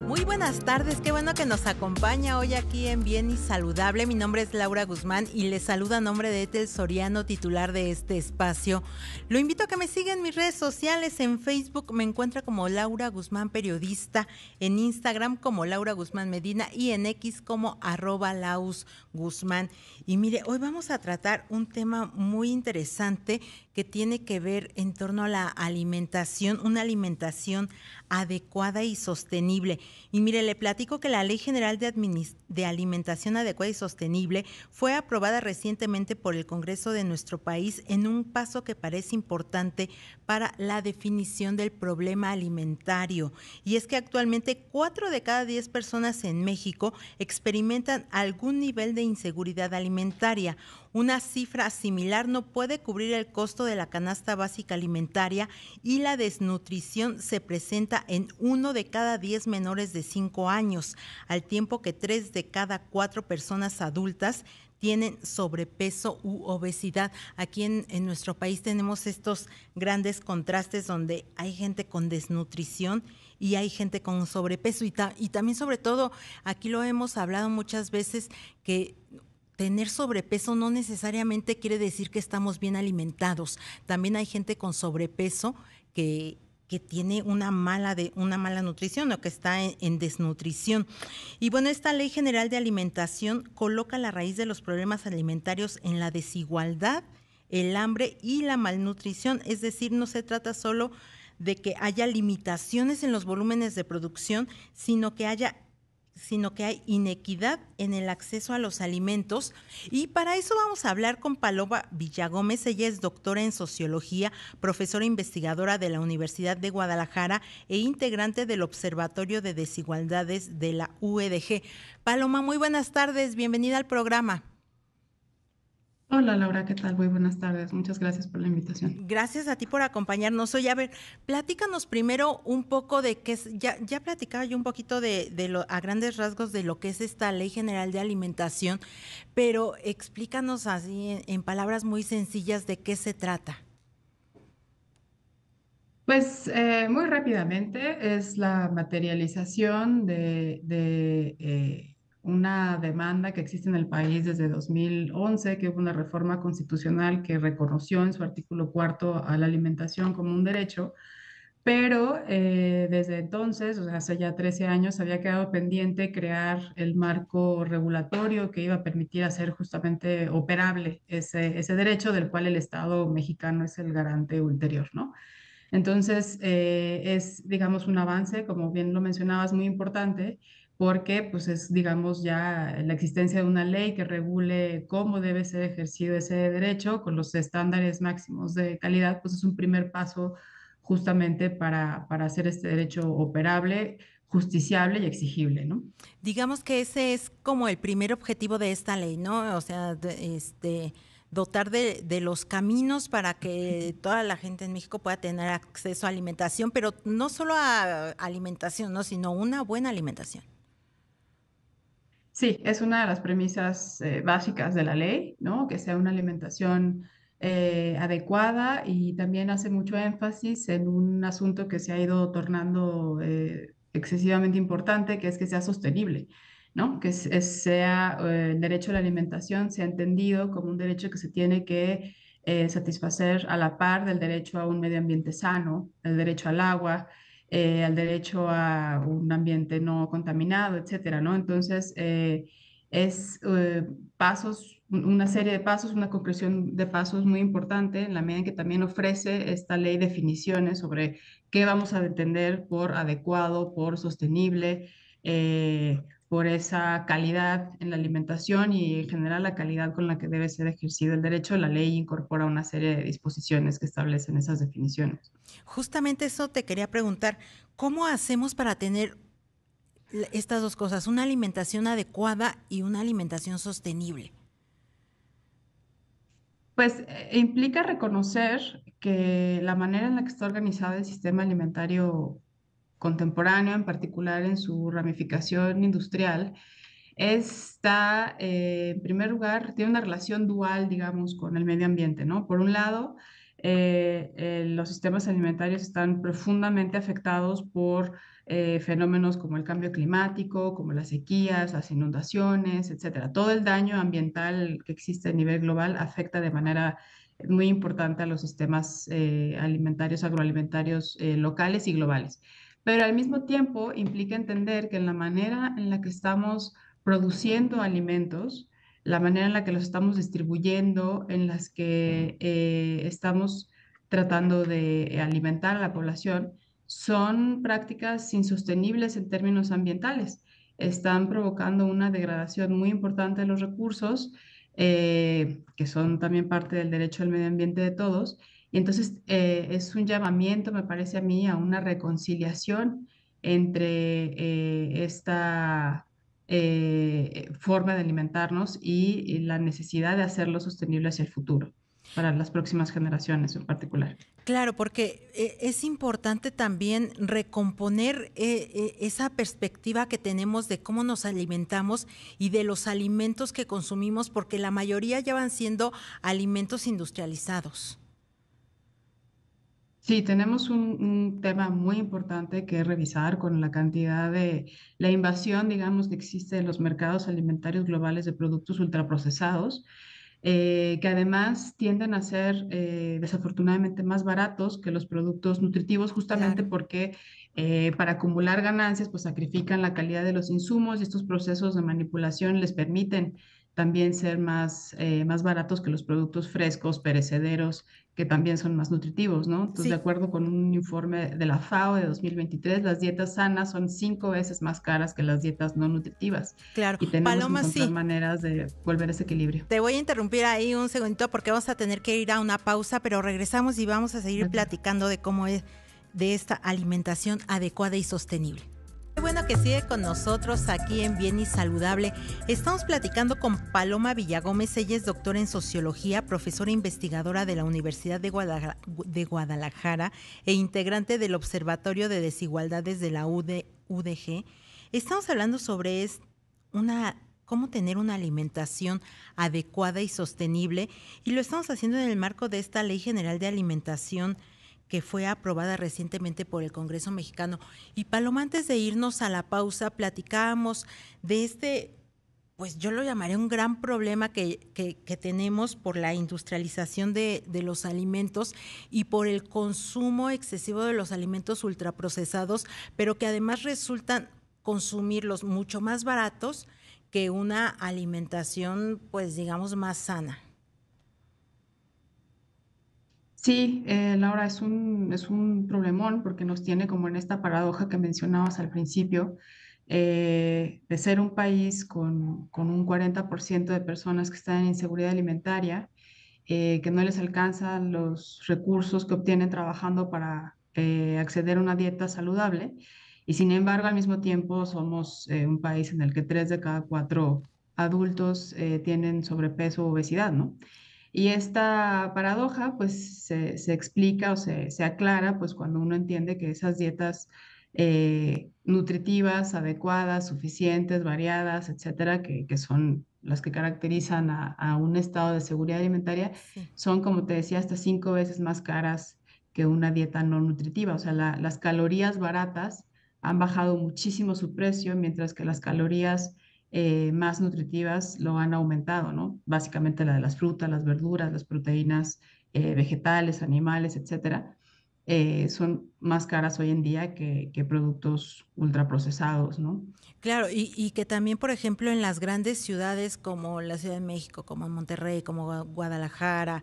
Muy buenas tardes, qué bueno que nos acompaña hoy aquí en Bien y Saludable. Mi nombre es Laura Guzmán y les saluda a nombre de Ethel Soriano, titular de este espacio. Lo invito a que me siga en mis redes sociales. En Facebook me encuentra como Laura Guzmán Periodista, en Instagram como Laura Guzmán Medina y en X como @Laus Guzmán. Y mire, hoy vamos a tratar un tema muy interesante que tiene que ver en torno a la alimentación, una alimentación adecuada y sostenible. Y mire, le platico que la Ley General de Alimentación Adecuada y Sostenible fue aprobada recientemente por el Congreso de nuestro país en un paso que parece importante para la definición del problema alimentario. Y es que actualmente 4 de cada 10 personas en México experimentan algún nivel de inseguridad alimentaria. Una cifra similar no puede cubrir el costo de la canasta básica alimentaria y la desnutrición se presenta en 1 de cada 10 menores de 5 años, al tiempo que 3 de cada 4 personas adultas tienen sobrepeso u obesidad. Aquí en nuestro país tenemos estos grandes contrastes donde hay gente con desnutrición y hay gente con sobrepeso y también sobre todo, aquí lo hemos hablado muchas veces, que tener sobrepeso no necesariamente quiere decir que estamos bien alimentados. También hay gente con sobrepeso que tiene una mala nutrición o que está en desnutrición. Y bueno, esta Ley General de Alimentación coloca la raíz de los problemas alimentarios en la desigualdad, el hambre y la malnutrición. Es decir, no se trata solo de que haya limitaciones en los volúmenes de producción, sino que hay inequidad en el acceso a los alimentos. Y para eso vamos a hablar con Paloma Villagómez. Ella es doctora en sociología, profesora investigadora de la Universidad de Guadalajara e integrante del Observatorio de Desigualdades de la UEDG. Paloma, muy buenas tardes, bienvenida al programa. Hola Laura, ¿qué tal? Muy buenas tardes. Muchas gracias por la invitación. Gracias a ti por acompañarnos hoy. A ver, platícanos primero un poco de qué es, ya platicaba yo un poquito a grandes rasgos de lo que es esta Ley General de Alimentación, pero explícanos así en palabras muy sencillas de qué se trata. Pues muy rápidamente es la materialización de una demanda que existe en el país desde 2011, que hubo una reforma constitucional que reconoció en su artículo cuarto a la alimentación como un derecho, pero desde entonces, o sea, hace ya 13 años, había quedado pendiente crear el marco regulatorio que iba a permitir hacer justamente operable ese derecho del cual el Estado mexicano es el garante ulterior, ¿no? Entonces, es, digamos, un avance, como bien lo mencionabas, muy importante, porque pues es, digamos, ya la existencia de una ley que regule cómo debe ser ejercido ese derecho con los estándares máximos de calidad, pues es un primer paso justamente para hacer este derecho operable, justiciable y exigible, ¿no? Digamos que ese es como el primer objetivo de esta ley, ¿no? O sea, dotar de los caminos para que toda la gente en México pueda tener acceso a alimentación, pero no solo a alimentación, ¿no? Sino una buena alimentación. Sí, es una de las premisas básicas de la ley, ¿no? Que sea una alimentación adecuada y también hace mucho énfasis en un asunto que se ha ido tornando excesivamente importante, que es que sea sostenible, ¿no? Que sea el derecho a la alimentación sea entendido como un derecho que se tiene que satisfacer a la par del derecho a un medio ambiente sano, el derecho al agua, al derecho a un ambiente no contaminado, etcétera, ¿no? Entonces, es pasos, una serie de pasos, una concreción de pasos muy importante en la medida en que también ofrece esta ley definiciones sobre qué vamos a entender por adecuado, por sostenible, por esa calidad en la alimentación y en general la calidad con la que debe ser ejercido el derecho. La ley incorpora una serie de disposiciones que establecen esas definiciones. Justamente eso te quería preguntar, ¿cómo hacemos para tener estas dos cosas, una alimentación adecuada y una alimentación sostenible? Pues implica reconocer que la manera en la que está organizado el sistema alimentario contemporáneo, en particular en su ramificación industrial, está, en primer lugar, tiene una relación dual, digamos, con el medio ambiente, ¿no? Por un lado, los sistemas alimentarios están profundamente afectados por fenómenos como el cambio climático, como las sequías, las inundaciones, etcétera. Todo el daño ambiental que existe a nivel global afecta de manera muy importante a los sistemas alimentarios, agroalimentarios locales y globales. Pero al mismo tiempo implica entender que en la manera en la que estamos produciendo alimentos, la manera en la que los estamos distribuyendo, en las que estamos tratando de alimentar a la población, son prácticas insostenibles en términos ambientales. Están provocando una degradación muy importante de los recursos, que son también parte del derecho al medio ambiente de todos. Y entonces es un llamamiento, me parece a mí, a una reconciliación entre esta forma de alimentarnos y la necesidad de hacerlo sostenible hacia el futuro, para las próximas generaciones en particular. Claro, porque es importante también recomponer esa perspectiva que tenemos de cómo nos alimentamos y de los alimentos que consumimos, porque la mayoría ya van siendo alimentos industrializados. Sí, tenemos un tema muy importante que revisar con la cantidad de la invasión, digamos, que existe en los mercados alimentarios globales de productos ultraprocesados, que además tienden a ser desafortunadamente más baratos que los productos nutritivos, justamente Claro. porque para acumular ganancias, pues sacrifican la calidad de los insumos y estos procesos de manipulación les permiten también ser más baratos que los productos frescos, perecederos, que también son más nutritivos, ¿no? Entonces, de Sí, acuerdo con un informe de la FAO de 2023, las dietas sanas son 5 veces más caras que las dietas no nutritivas claro. y tenemos que Paloma, encontrar sí. maneras de volver a ese equilibrio. Te voy a interrumpir ahí un segundito porque vamos a tener que ir a una pausa, pero regresamos y vamos a seguir platicando de cómo es de esta alimentación adecuada y sostenible. Qué bueno que sigue con nosotros aquí en Bien y Saludable. Estamos platicando con Paloma Villagómez. Ella es doctora en sociología, profesora investigadora de la Universidad de Guadalajara e integrante del Observatorio de Desigualdades de la UDG. Estamos hablando sobre una cómo tener una alimentación adecuada y sostenible, y lo estamos haciendo en el marco de esta Ley General de Alimentación que fue aprobada recientemente por el Congreso mexicano. Y Paloma, antes de irnos a la pausa, platicábamos de pues yo lo llamaré un gran problema que tenemos por la industrialización de los alimentos y por el consumo excesivo de los alimentos ultraprocesados, pero que además resultan consumirlos mucho más baratos que una alimentación, pues digamos, más sana. Sí, Laura, es un problemón porque nos tiene como en esta paradoja que mencionabas al principio, de ser un país con un 40% de personas que están en inseguridad alimentaria, que no les alcanzan los recursos que obtienen trabajando para acceder a una dieta saludable. Y sin embargo, al mismo tiempo somos un país en el que 3 de cada 4 adultos tienen sobrepeso o obesidad, ¿no? Y esta paradoja pues se explica o se aclara pues cuando uno entiende que esas dietas nutritivas, adecuadas, suficientes, variadas, etcétera, que son las que caracterizan a un estado de seguridad alimentaria, Sí. son, como te decía, hasta 5 veces más caras que una dieta no nutritiva. O sea, las calorías baratas han bajado muchísimo su precio, mientras que las calorías más nutritivas lo han aumentado, ¿no? Básicamente la de las frutas, las verduras, las proteínas vegetales, animales, etcétera, son más caras hoy en día que productos ultraprocesados, ¿no? Claro, y que también, por ejemplo, en las grandes ciudades como la Ciudad de México, como Monterrey, como Guadalajara,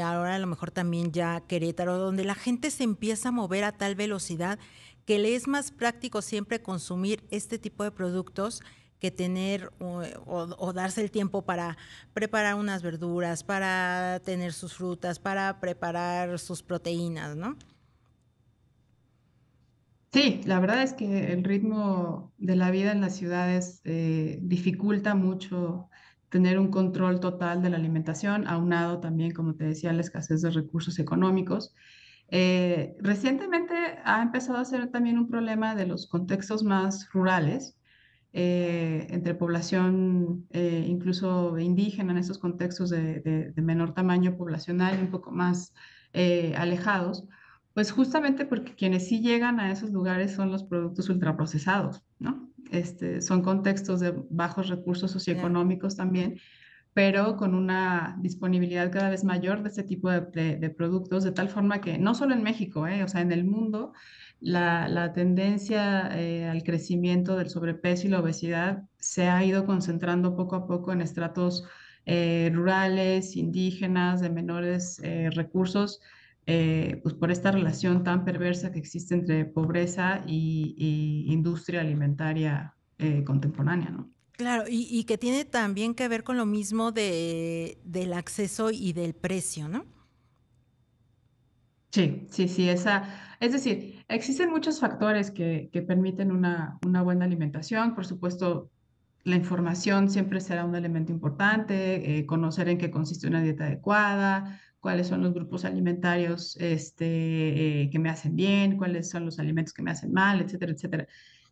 ahora a lo mejor también ya Querétaro, donde la gente se empieza a mover a tal velocidad que le es más práctico siempre consumir este tipo de productos que tener o darse el tiempo para preparar unas verduras, para tener sus frutas, para preparar sus proteínas, ¿no? Sí, la verdad es que el ritmo de la vida en las ciudades dificulta mucho tener un control total de la alimentación, aunado también, como te decía, a la escasez de recursos económicos. Recientemente ha empezado a ser también un problema de los contextos más rurales, entre población incluso indígena en estos contextos de menor tamaño poblacional y un poco más alejados, pues justamente porque quienes sí llegan a esos lugares son los productos ultraprocesados, ¿no? Son contextos de bajos recursos Claro. socioeconómicos también, pero con una disponibilidad cada vez mayor de este tipo de productos, de tal forma que no solo en México, o sea, en el mundo, la tendencia al crecimiento del sobrepeso y la obesidad se ha ido concentrando poco a poco en estratos rurales, indígenas, de menores recursos, pues por esta relación tan perversa que existe entre pobreza y industria alimentaria contemporánea, ¿no? Claro, y que tiene también que ver con lo mismo del acceso y del precio, ¿no? Sí, sí, sí, es decir, existen muchos factores que permiten una buena alimentación. Por supuesto, la información siempre será un elemento importante, conocer en qué consiste una dieta adecuada, cuáles son los grupos alimentarios que me hacen bien, cuáles son los alimentos que me hacen mal, etcétera, etcétera.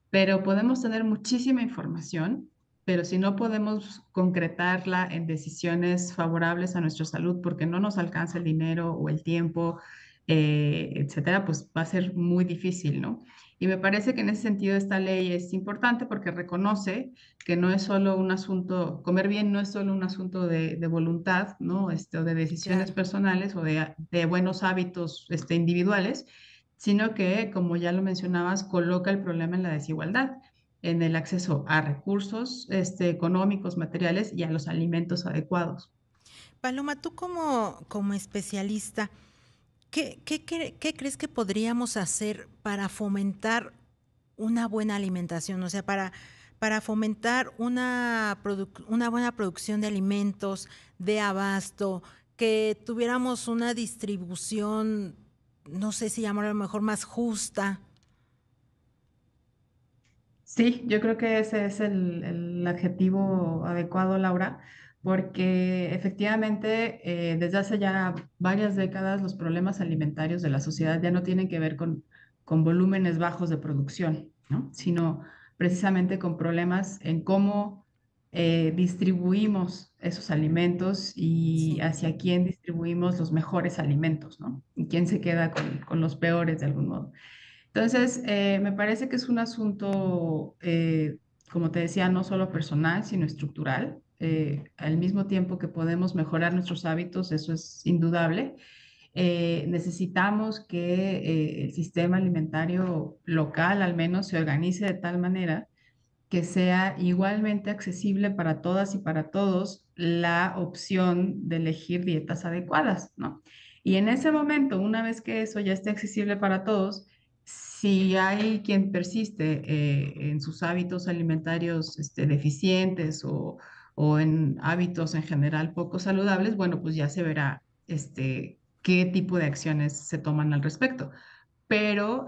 Pero podemos tener muchísima información, pero si no podemos concretarla en decisiones favorables a nuestra salud porque no nos alcanza el dinero o el tiempo, etcétera, pues va a ser muy difícil, ¿no? Y me parece que en ese sentido esta ley es importante porque reconoce que no es solo un asunto, comer bien no es solo un asunto de voluntad, ¿no? O de decisiones Claro. personales o de buenos hábitos individuales, sino que, como ya lo mencionabas, coloca el problema en la desigualdad, en el acceso a recursos económicos, materiales y a los alimentos adecuados. Paloma, tú como especialista, ¿qué crees que podríamos hacer para fomentar una buena alimentación? O sea, para fomentar una buena producción de alimentos, de abasto, que tuviéramos una distribución, no sé si llamarlo a lo mejor más justa. Sí, yo creo que ese es el adjetivo adecuado, Laura, porque efectivamente desde hace ya varias décadas los problemas alimentarios de la sociedad ya no tienen que ver con volúmenes bajos de producción, ¿no? Sino precisamente con problemas en cómo distribuimos esos alimentos y Sí. hacia quién distribuimos los mejores alimentos, ¿no? Y quién se queda con los peores de algún modo. Entonces, me parece que es un asunto, como te decía, no solo personal, sino estructural. Al mismo tiempo que podemos mejorar nuestros hábitos, eso es indudable. Necesitamos que el sistema alimentario local, al menos, se organice de tal manera que sea igualmente accesible para todas y para todos la opción de elegir dietas adecuadas, ¿no? Y en ese momento, una vez que eso ya esté accesible para todos, si hay quien persiste en sus hábitos alimentarios deficientes o en hábitos en general poco saludables, bueno, pues ya se verá qué tipo de acciones se toman al respecto. Pero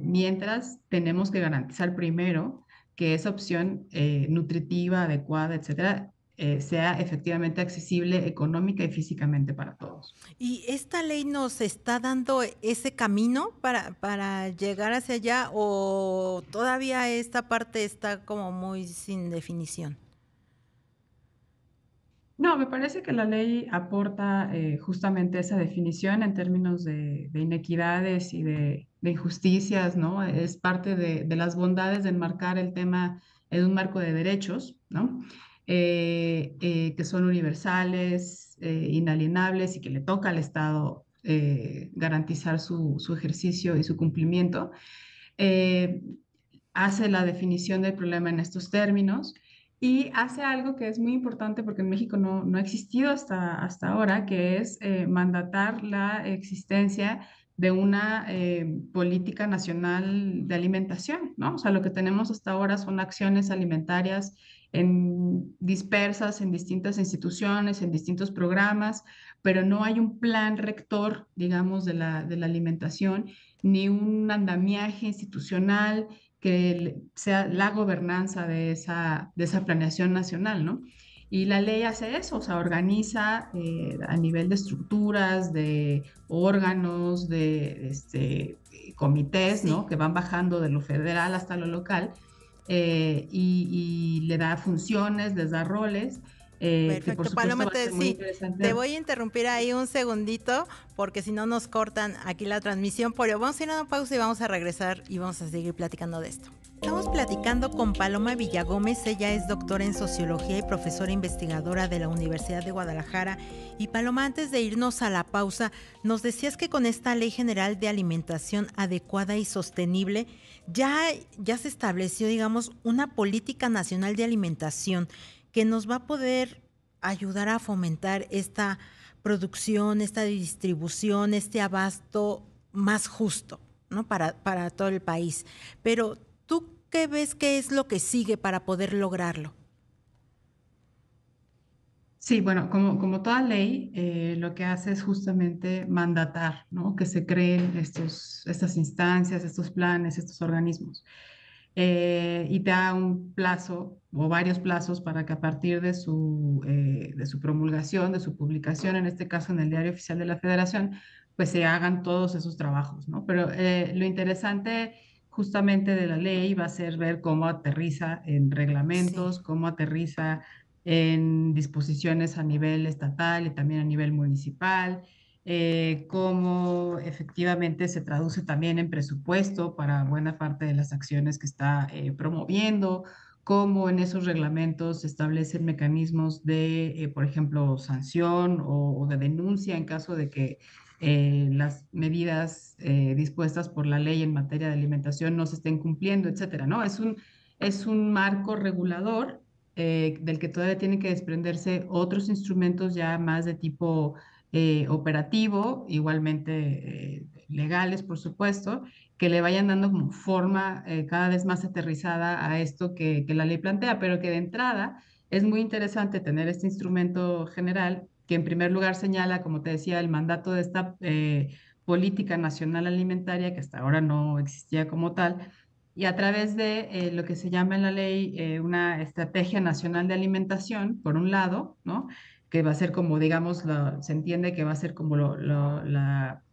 mientras tenemos que garantizar primero que esa opción nutritiva, adecuada, etcétera, sea efectivamente accesible económica y físicamente para todos. ¿Y esta ley nos está dando ese camino para llegar hacia allá o todavía esta parte está como muy sin definición? No, me parece que la ley aporta justamente esa definición en términos de inequidades y de injusticias, ¿no? Es parte de las bondades de enmarcar el tema en un marco de derechos, ¿no? Que son universales, inalienables y que le toca al Estado garantizar su ejercicio y su cumplimiento. Eh, Hace la definición del problema en estos términos y hace algo que es muy importante porque en México no ha existido hasta ahora, que es mandatar la existencia de una política nacional de alimentación, ¿no? O sea, lo que tenemos hasta ahora son acciones alimentarias dispersas en distintas instituciones, en distintos programas, pero no hay un plan rector, digamos, de la alimentación, ni un andamiaje institucional que sea la gobernanza de esa planeación nacional, ¿no? Y la ley hace eso, o sea, organiza a nivel de estructuras, de órganos, de comités, Sí. ¿no? Que van bajando de lo federal hasta lo local y le da funciones, les da roles, que por Perfecto, supuesto Paloma, va a ser muy sí, te interesante. voy a interrumpir ahí un segundito porque si no nos cortan aquí la transmisión, pero vamos a ir a una pausa y vamos a regresar y vamos a seguir platicando de esto. Estamos platicando con Paloma Villagómez, ella es doctora en sociología y profesora investigadora de la Universidad de Guadalajara. Y Paloma, antes de irnos a la pausa, nos decías que con esta Ley General de Alimentación Adecuada y Sostenible ya se estableció, digamos, una política nacional de alimentación que nos va a poder ayudar a fomentar esta producción, esta distribución, este abasto más justo, ¿no? Para todo el país. Pero ¿tú qué ves que es lo que sigue para poder lograrlo? Sí, bueno, como toda ley, lo que hace es justamente mandatar, ¿no? Que se creen estas instancias, estos planes, estos organismos. Y da un plazo o varios plazos para que a partir de su promulgación, de su publicación, en este caso en el Diario Oficial de la Federación, pues se hagan todos esos trabajos, ¿no? Pero lo interesante justamente de la ley va a ser ver cómo aterriza en Sí, reglamentos, cómo aterriza en disposiciones a nivel estatal y también a nivel municipal, cómo efectivamente se traduce también en presupuesto para buena parte de las acciones que está promoviendo, cómo en esos reglamentos se establecen mecanismos de, por ejemplo, sanción o de denuncia en caso de que las medidas dispuestas por la ley en materia de alimentación no se estén cumpliendo, etcétera, ¿no? Es un marco regulador del que todavía tienen que desprenderse otros instrumentos ya más de tipo operativo, igualmente legales, por supuesto, que le vayan dando como forma cada vez más aterrizada a esto que la ley plantea, pero que de entrada es muy interesante tener este instrumento general que en primer lugar señala, como te decía, el mandato de esta política nacional alimentaria que hasta ahora no existía como tal y a través de lo que se llama en la ley una estrategia nacional de alimentación, por un lado, ¿no? Que va a ser como, digamos, se entiende que va a ser como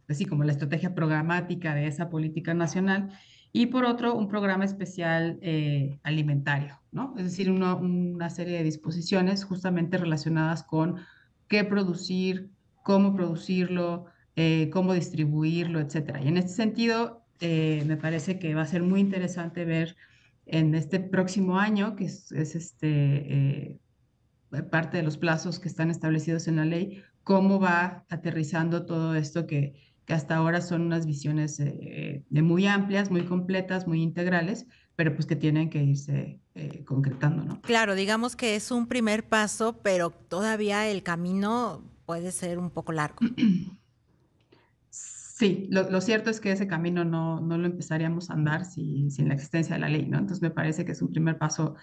así como la estrategia programática de esa política nacional, y por otro, un programa especial alimentario, ¿no? Es decir, una serie de disposiciones justamente relacionadas con qué producir, cómo producirlo, cómo distribuirlo, etcétera. Y en este sentido, me parece que va a ser muy interesante ver en este próximo año, que es parte de los plazos que están establecidos en la ley, cómo va aterrizando todo esto que hasta ahora son unas visiones de muy amplias, muy completas, muy integrales, pero pues que tienen que irse concretando, ¿no? claro, digamos que es un primer paso, pero todavía el camino puede ser un poco largo. Sí, lo cierto es que ese camino no lo empezaríamos a andar sin la existencia de la ley, ¿no? Entonces me parece que es un primer paso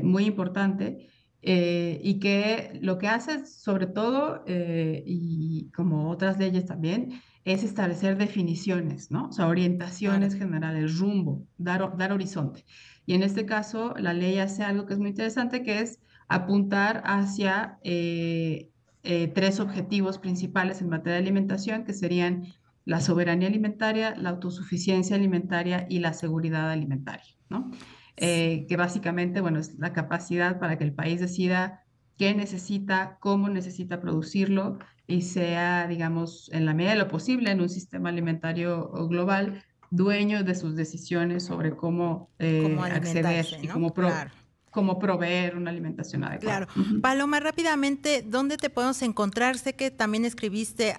muy importante y que lo que hace sobre todo, y como otras leyes también, es establecer definiciones, ¿no? O sea, Claro. orientaciones generales, rumbo, dar horizonte. Y en este caso, la ley hace algo que es muy interesante, que es apuntar hacia tres objetivos principales en materia de alimentación, que serían la soberanía alimentaria, la autosuficiencia alimentaria y la seguridad alimentaria, ¿no? Que básicamente, bueno, es la capacidad para que el país decida qué necesita, cómo necesita producirlo y sea, digamos, en la medida de lo posible en un sistema alimentario global, dueño de sus decisiones sobre cómo Cómo acceder alimentarse, y ¿no? Claro. cómo proveer una alimentación Claro. adecuada. Uh -huh. Paloma, rápidamente, ¿dónde te podemos encontrar? Sé que también escribiste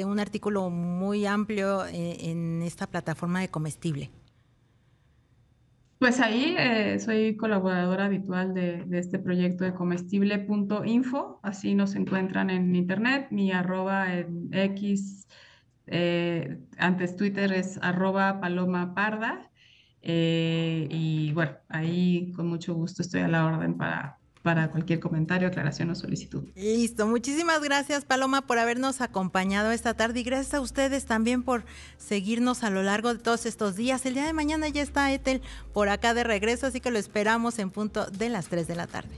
un artículo muy amplio en esta plataforma de Comestible. Pues ahí soy colaboradora habitual de este proyecto de comestible.info, así nos encuentran en internet, mi arroba en X, antes Twitter es arroba Paloma Parda, y bueno, ahí con mucho gusto estoy a la orden para cualquier comentario, aclaración o solicitud. Listo, muchísimas gracias Paloma por habernos acompañado esta tarde y gracias a ustedes también por seguirnos a lo largo de todos estos días. El día de mañana ya está Ethel por acá de regreso, así que lo esperamos en punto de las 3 de la tarde.